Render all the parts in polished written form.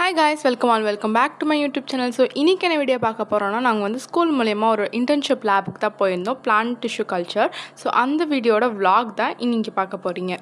Hi guys, welcome back to my YouTube channel. So இன்னைக்கு என்ன video பார்க்க போறோம்னா நாங்க வந்து ஸ்கூல் மூலமா ஒரு இன்டர்ன்ஷிப் லேபுக்கு தான் போயிருந்தோம், பிளான்ட் டிஷ்யூ கல்ச்சர். ஸோ அந்த வீடியோட vlog தான் இன்னைக்கு பார்க்க போறீங்க.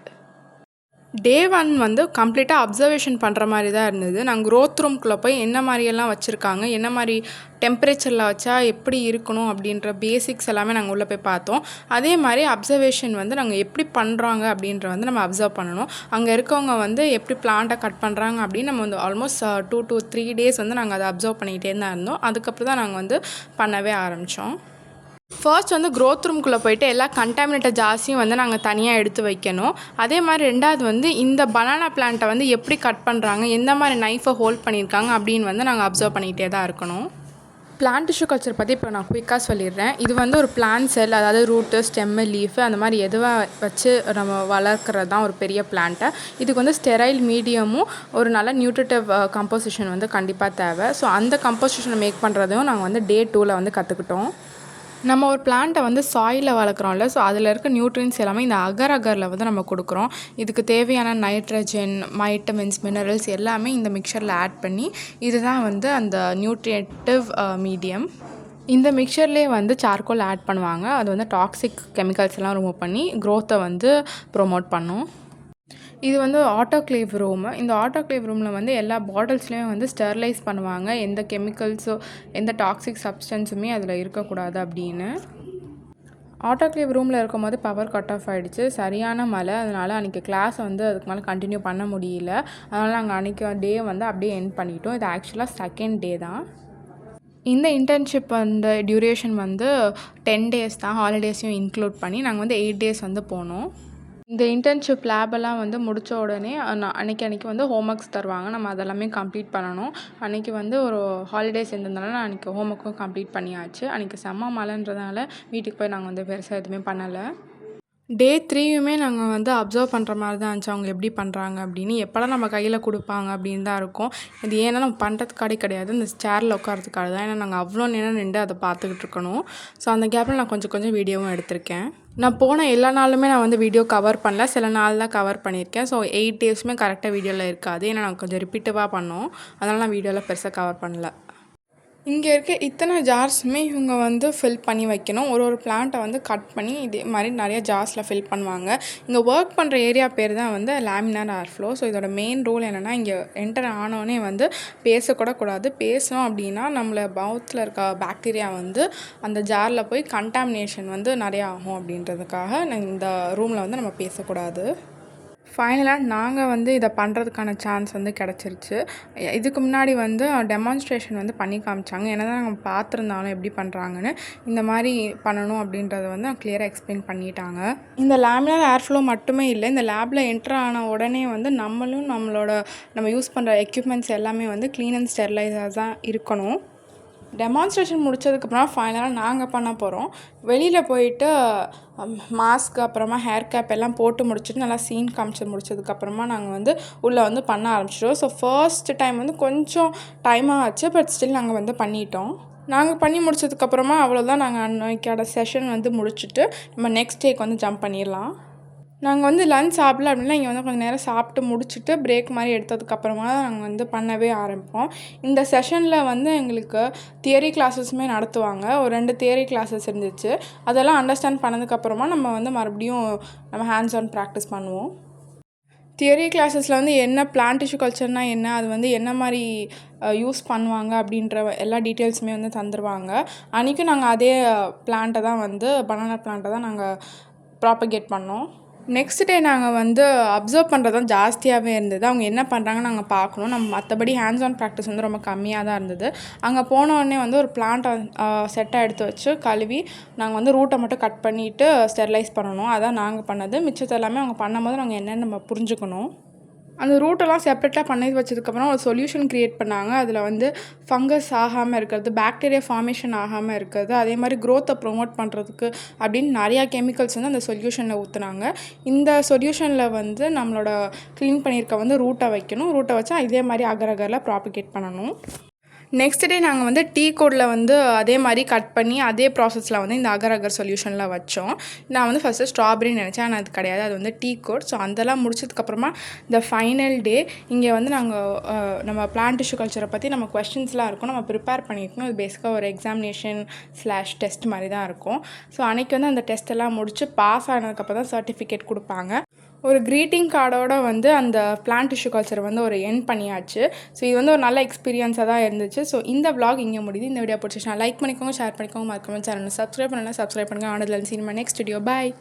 டே 1 வந்து கம்ப்ளீட்டாக அப்சர்வேஷன் பண்ணுற மாதிரி தான் இருந்தது. நாங்கள் க்ரோத் ரூம்குள்ளே போய் என்ன மாதிரியெல்லாம் வச்சுருக்காங்க, என்ன மாதிரி டெம்பரேச்சரில் வச்சா எப்படி இருக்கணும் அப்படின்ற பேசிக்ஸ் எல்லாமே நாங்கள் உள்ளே போய் பார்த்தோம். அதே மாதிரி அப்சர்வேஷன் வந்து நாங்கள் எப்படி பண்ணுறாங்க அப்படின்ற வந்து நம்ம அப்சர்வ் பண்ணணும். அங்கே இருக்கவங்க வந்து எப்படி பிளான்ட்டை கட் பண்ணுறாங்க அப்படின்னு நம்ம வந்து ஆல்மோஸ்ட் 2 to 3 days வந்து நாங்கள் அதை அப்சர்வ் பண்ணிக்கிட்டே தான் இருந்தோம். அதுக்கப்புறம் தான் நாங்கள் வந்து பண்ணவே ஆரம்பித்தோம். ஃபர்ஸ்ட் வந்து க்ரோத் ரூம்குள்ளே போயிட்டு எல்லா கண்டாமினேட்டட் ஜார்ஸையும் வந்து நாங்கள் தனியாக எடுத்து வைக்கணும். அதே மாதிரி ரெண்டாவது வந்து இந்த பனானா பிளான்ட்டை வந்து எப்படி கட் பண்ணுறாங்க, எந்த மாதிரி நைஃபை ஹோல்ட் பண்ணியிருக்காங்க அப்படின்னு வந்து நாங்கள் அப்சர்வ் பண்ணிக்கிட்டே தான் இருக்கணும். பிளான்ட் டிஷ்யூ கல்ச்சர் பற்றி இப்போ நான் குயிக்காக சொல்லிடுறேன். இது வந்து ஒரு பிளான்ட் செல், அதாவது ரூட்டு, ஸ்டெம்மு, லீஃபு அந்த மாதிரி எதுவாக வச்சு நம்ம வளர்க்குறது தான் ஒரு பெரிய பிளான்ட்டை. இதுக்கு வந்து ஸ்டெரைல் மீடியமும் ஒரு நல்ல நியூட்ரிட்டிவ் கம்போசிஷன் வந்து கண்டிப்பாக தேவை. ஸோ அந்த கம்போசிஷனை மேக் பண்ணுறதையும் நாங்கள் வந்து டே 2ல் வந்து கற்றுக்கிட்டோம். நம்ம ஒரு பிளான்ட்டை வந்து சாயிலில் வளர்க்குறோம்ல, ஸோ அதில் இருக்க நியூட்ரியன்ஸ் எல்லாமே இந்த அகரில் வந்து நம்ம கொடுக்குறோம். இதுக்கு தேவையான நைட்ரஜன், வைட்டமின்ஸ், மினரல்ஸ் எல்லாமே இந்த மிக்சரில் ஆட் பண்ணி இதுதான் வந்து அந்த நியூட்ரியேட்டிவ் மீடியம். இந்த மிக்சர்லேயே வந்து சார்கோல் ஆட் பண்ணுவாங்க. அது வந்து டாக்ஸிக் கெமிக்கல்ஸ் எல்லாம் ரிமூவ் பண்ணி க்ரோத்தை வந்து ப்ரொமோட் பண்ணும். இது வந்து ஆட்டோக்ளேவ் ரூமு. இந்த ஆட்டோக்ளேவ் ரூமில் வந்து எல்லா பாட்டில்ஸ்லேயும் வந்து ஸ்டெர்லைஸ் பண்ணுவாங்க, எந்த கெமிக்கல்ஸோ எந்த டாக்ஸிக் சப்ஸ்டன்ஸுமே அதில் இருக்கக்கூடாது அப்படின்னு. ஆட்டோக்ளேவ் ரூமில் இருக்கும்போது பவர் கட் ஆஃப் ஆகிடுச்சு, சரியான மழை. அதனால் அன்றைக்கி கிளாஸை வந்து அதுக்கு மேலே கண்டினியூ பண்ண முடியல. அதனால் நாங்கள் அன்றைக்கி டே வந்து அப்படியே எண்ட் பண்ணிட்டோம். இது ஆக்சுவலாக செகண்ட் டே தான். இந்த இன்டர்ன்ஷிப் வந்து டியூரேஷன் வந்து 10 days தான், ஹாலிடேஸையும் இன்க்ளூட் பண்ணி. நாங்கள் வந்து 8 days வந்து போனோம். இந்த இன்டர்ன்ஷிப் லேபெல்லாம் வந்து முடித்த உடனே அன்றைக்கி வந்து ஹோம்ஒர்க்ஸ் தருவாங்க. நம்ம அதெல்லாமே கம்ப்ளீட் பண்ணணும். அன்றைக்கி வந்து ஒரு ஹாலிடேஸ் இருந்ததுனால நான் அன்றைக்கி ஹோம்ஒர்க்கும் கம்ப்ளீட் பண்ணியாச்சு. அன்றைக்கி செம்ம மழைன்றதுனால வீட்டுக்கு போய் நாங்கள் வந்து பெருசாக எதுவுமே பண்ணலை. டே 3யுமே நாங்கள் வந்து அப்சர்வ் பண்ணுற மாதிரி தான் இருந்துச்சு, அவங்க எப்படி பண்ணுறாங்க அப்படின்னு. எப்போல்லாம் நம்ம கையில் கொடுப்பாங்க அப்படின்னு தான் இருக்கும். இது ஏன்னா நம்ம பண்ணுறதுக்காடி கிடையாது, இந்த சேரில் உட்காரத்துக்காக தான். ஏன்னா நாங்கள் அவ்வளோ நேரம் நின்று அதை பார்த்துக்கிட்டு இருக்கணும். ஸோ அந்த கேப்பில் நான் கொஞ்சம் வீடியோவும் எடுத்திருக்கேன். நான் போன எல்லா நாளுமே நான் வந்து வீடியோ கவர் பண்ணல, சில நாள் தான் கவர் பண்ணியிருக்கேன். ஸோ 8 daysமே கரெக்டாக வீடியோவில் இருக்காது, ஏன்னா நாங்கள் கொஞ்சம் ரிப்பீட்டிவாக பண்ணோம். அதனால் நான் வீடியோவில் பெருசாக கவர் பண்ணல. இங்கே இருக்க இத்தனை ஜார்ஸுமே இவங்க வந்து ஃபில் பண்ணி வைக்கணும். ஒரு பிளான்ட்டை வந்து கட் பண்ணி இதே மாதிரி நிறைய ஜார்ஸில் ஃபில் பண்ணுவாங்க. இங்கே ஒர்க் பண்ணுற ஏரியா பேர் தான் வந்து லேமினார் ஏர்ஃப்ளோ. ஸோ இதோட மெயின் ரூல் என்னென்னா, இங்கே என்டர் ஆனோடனே வந்து பேசக்கூடாது. பேசணும் அப்படின்னா நம்மளை மவுத்தில் இருக்க பாக்டீரியா வந்து அந்த ஜாரில் போய் கண்டாமினேஷன் வந்து நிறையா ஆகும் அப்படின்றதுக்காக இந்த ரூமில் வந்து நம்ம பேசக்கூடாது. ஃபைனலாக நாங்கள் வந்து இதை பண்ணுறதுக்கான சான்ஸ் வந்து கிடச்சிருச்சு. இதுக்கு முன்னாடி வந்து டெமான்ஸ்ட்ரேஷன் வந்து பண்ணி காமிச்சாங்க. என்ன தான் நாங்கள் பார்த்துருந்தாலும் எப்படி பண்ணுறாங்கன்னு, இந்த மாதிரி பண்ணணும் அப்படின்றத வந்து கிளியராக எக்ஸ்பிளைன் பண்ணிட்டாங்க. இந்த லேமினார் ஏர்ஃப்ளோ மட்டுமே இல்லை, இந்த லேபில் என்ட்ரு ஆன உடனே வந்து நம்ம யூஸ் பண்ணுற எக்யூப்மெண்ட்ஸ் எல்லாமே வந்து க்ளீன் அண்ட் ஸ்டெர்லைஸாக தான் இருக்கணும். டெமான்ஸ்ட்ரேஷன் முடித்ததுக்கப்புறம் ஃபைனலாக நாங்கள் பண்ண போகிறோம். வெளியில் போயிட்டு மாஸ்க், அப்புறமா ஹேர் கேப் எல்லாம் போட்டு முடிச்சுட்டு நல்லா சீன் காமிச்சு முடிச்சதுக்கப்புறமா நாங்கள் வந்து உள்ளே வந்து பண்ண ஆரம்பிச்சிட்டோம். ஸோ ஃபர்ஸ்ட் டைம் வந்து கொஞ்சம் டைமாக ஆச்சு, பட் ஸ்டில் நாங்கள் வந்து பண்ணிட்டோம். நாங்கள் பண்ணி முடிச்சதுக்கப்புறமா அவ்வளோதான், நாங்கள் அன்னைக்கோட செஷன் வந்து முடிச்சுட்டு நம்ம நெக்ஸ்ட் டேக்கு வந்து ஜம்ப் பண்ணிடலாம். நாங்கள் வந்து லன்ச் சாப்பிடல அப்படின்னா இங்கே வந்து கொஞ்சம் நேரம் சாப்பிட்டு முடிச்சுட்டு பிரேக் மாதிரி எடுத்ததுக்கப்புறமா தான் நாங்கள் வந்து பண்ணவே ஆரம்பிப்போம். இந்த செஷனில் வந்து எங்களுக்கு தியரி கிளாஸஸுமே நடத்துவாங்க. ஒரு 2 தியரி கிளாஸஸ் இருந்துச்சு. அதெல்லாம் அண்டர்ஸ்டாண்ட் பண்ணதுக்கப்புறமா நம்ம வந்து மறுபடியும் நம்ம ஹேண்ட்ஸ் ஆன் ப்ராக்டிஸ் பண்ணுவோம். தியரி கிளாஸஸில் வந்து என்ன பிளான்ட் டிஷ்யூ கல்ச்சர்னால் என்ன, அது வந்து என்ன மாதிரி யூஸ் பண்ணுவாங்க அப்படின்ற எல்லா டீட்டெயில்ஸுமே வந்து தந்துடுவாங்க. அன்றைக்கும் நாங்கள் அதே பிளான்ட்டை தான் வந்து பனானா பிளான்ட்டை தான் நாங்கள் ப்ராப்பகேட் பண்ணோம். நெக்ஸ்ட் டே நாங்கள் வந்து அப்சர்வ் பண்ணுறது தான் ஜாஸ்தியாகவே இருந்தது. அவங்க என்ன பண்ணுறாங்கன்னு நாங்கள் பார்க்கணும். நம்ம மற்றபடி ஹேண்ட்ஸ் ஆன் ப்ராக்டிஸ் வந்து ரொம்ப கம்மியாக தான் இருந்தது. அங்கே போனோடனே வந்து ஒரு பிளான்ட்டை செட்டாக எடுத்து வச்சு கழுவி நாங்கள் வந்து ரூட்டை மட்டும் கட் பண்ணிவிட்டு ஸ்டெர்லைஸ் பண்ணணும். அதான் நாங்கள் பண்ணது. மிச்சத்தை எல்லாமே அவங்க பண்ணும்போது நாங்கள் என்னென்னு நம்ம புரிஞ்சுக்கணும். அந்த ரூட்டெல்லாம் செப்பரேட்டாக பண்ணி வச்சதுக்கப்புறம் ஒரு சொல்யூஷன் க்ரியேட் பண்ணாங்க. அதில் வந்து ஃபங்கஸ் ஆகாமல் இருக்கிறது, பாக்டீரியா ஃபார்மேஷன் ஆகாமல் இருக்கிறது, அதே மாதிரி க்ரோத்தை ப்ரொமோட் பண்ணுறதுக்கு அப்படின்னு நிறையா கெமிக்கல்ஸ் வந்து அந்த சொல்யூஷனில் ஊற்றுனாங்க. இந்த சொல்யூஷனில் வந்து நம்மளோட க்ளீன் பண்ணியிருக்க வந்து ரூட்டை வைக்கணும். ரூட்டை வச்சா இதே மாதிரி அகரில் ப்ராப்பகேட் பண்ணணும். நெக்ஸ்ட் டே நாங்கள் வந்து டீ கோடில் வந்து அதே மாதிரி கட் பண்ணி அதே ப்ராசஸில் வந்து இந்த அகர் அகர் சொல்யூஷனில் வச்சோம். நான் வந்து ஃபஸ்ட்டு ஸ்ட்ராபெரின்னு நினச்சேன், ஆனால் அது கிடையாது, அது வந்து டீ கோட். ஸோ அதெல்லாம் முடிச்சதுக்கப்புறமா இந்த ஃபைனல் டே இங்கே வந்து நாங்கள் நம்ம பிளான்ட் டிஷ்யூ கல்ச்சரை பற்றி நம்ம கொஸ்டின்ஸ்லாம் இருக்கும், நம்ம ப்ரிப்பேர் பண்ணியிருக்கணும். அது பேசிக்காக ஒரு எக்ஸாமினேஷன்/டெஸ்ட் மாதிரி தான் இருக்கும். ஸோ அன்றைக்கி வந்து அந்த டெஸ்ட் எல்லாம் முடித்து பாஸ் ஆனதுக்கப்புறம் தான் சர்டிஃபிகேட் கொடுப்பாங்க. ஒரு க்ரீட்டிங் கார்டோடு வந்து அந்த பிளான்ட் டிஷ்யூ கல்ச்சரை வந்து ஒரு எண்ட் பண்ணியாச்சு. ஸோ இது வந்து ஒரு நல்ல எக்ஸ்பீரியன்ஸாக தான் இருந்துச்சு. ஸோ இந்த vlog இங்கே முடியுது. இந்த வீடியோ பிடிச்சிச்சுன்னா லைக் பண்ணிக்கோங்க, ஷேர் பண்ணிக்கோங்க, மறக்காம சேனலை சப்ஸ்கிரைப் பண்ணலாம், சப்ஸ்கிரைப் பண்ணுங்கள். ஆனதில் சீன் நெக்ஸ்ட் வீடியோ. பாய்.